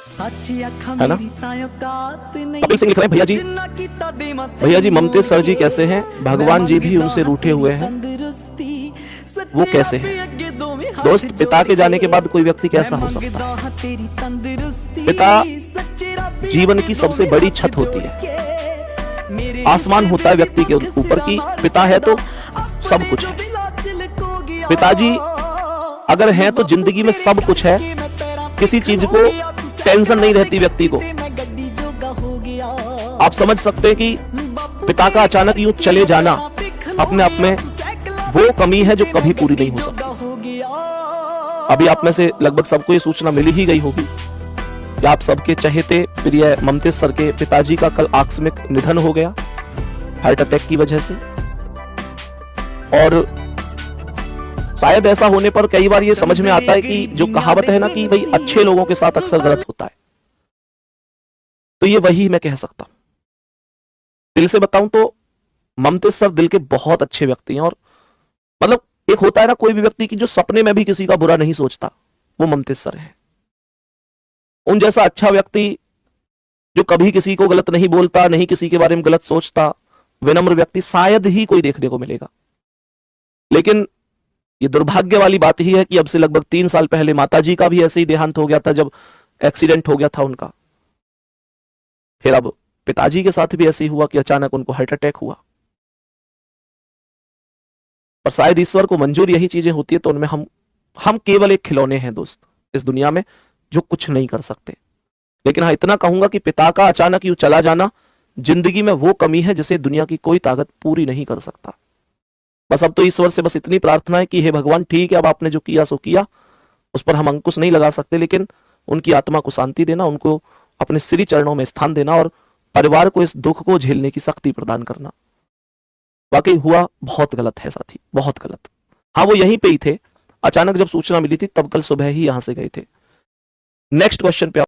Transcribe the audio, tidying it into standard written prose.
है ना। कपिल सिंह लिख रहे हैं, भैया जी ममतेज सर जी कैसे हैं, भगवान जी भी उनसे रूठे हुए हैं, वो कैसे हैं। दोस्त, पिता के जाने के बाद कोई व्यक्ति कैसा हो सकता है। पिता जीवन की सबसे बड़ी छत होती है, आसमान होता है व्यक्ति के ऊपर की। पिता है तो सब कुछ है। पिताजी अगर हैं तो जिंदगी में सब कुछ है, किसी चीज को टेंशन नहीं रहती व्यक्ति को। आप समझ सकते हैं कि पिता का अचानक यूं चले जाना अपने आप में वो कमी है जो कभी पूरी नहीं हो सकती। अभी आप में से लगभग सबको ये सूचना मिली ही गई होगी कि आप सबके चहेते प्रिय ममतेज सर के पिताजी का कल आकस्मिक निधन हो गया हार्ट अटैक की वजह से। और शायद ऐसा होने पर कई बार ये समझ में आता है कि जो कहावत है ना कि भाई अच्छे लोगों के साथ अक्सर गलत होता है, तो ये वही मैं कह सकता हूं। दिल से बताऊं तो ममतेज सर दिल के बहुत अच्छे व्यक्ति हैं। और मतलब एक होता है ना कोई भी व्यक्ति की जो सपने में भी किसी का बुरा नहीं सोचता, वो ममतेज सर है। उन जैसा अच्छा व्यक्ति जो कभी किसी को गलत नहीं बोलता, नहीं किसी के बारे में गलत सोचता, विनम्र व्यक्ति शायद ही कोई देखने को मिलेगा। लेकिन ये दुर्भाग्य वाली बात ही है कि अब से लगभग 3 साल पहले माताजी का भी ऐसे ही देहांत हो गया था, जब एक्सीडेंट हो गया था उनका। फिर अब पिताजी के साथ भी ऐसे ही हुआ कि अचानक उनको हार्ट अटैक हुआ। और शायद ईश्वर को मंजूर यही चीजें होती है, तो उनमें हम केवल एक खिलौने हैं दोस्त इस दुनिया में जो कुछ नहीं कर सकते। लेकिन हाँ इतना कहूंगा कि पिता का अचानक यूं चला जाना जिंदगी में वो कमी है जिसे दुनिया की कोई ताकत पूरी नहीं कर सकता। बस अब तो ईश्वर से बस इतनी प्रार्थना है कि हे भगवान ठीक है, अब आपने जो किया सो किया, उस पर हम अंकुश नहीं लगा सकते, लेकिन उनकी आत्मा को शांति देना, उनको अपने श्री चरणों में स्थान देना और परिवार को इस दुख को झेलने की शक्ति प्रदान करना। वाकई हुआ बहुत गलत है साथी, बहुत गलत। हाँ वो यहीं पे ही थे, अचानक जब सूचना मिली थी तब कल सुबह ही यहां से गए थे। नेक्स्ट क्वेश्चन पे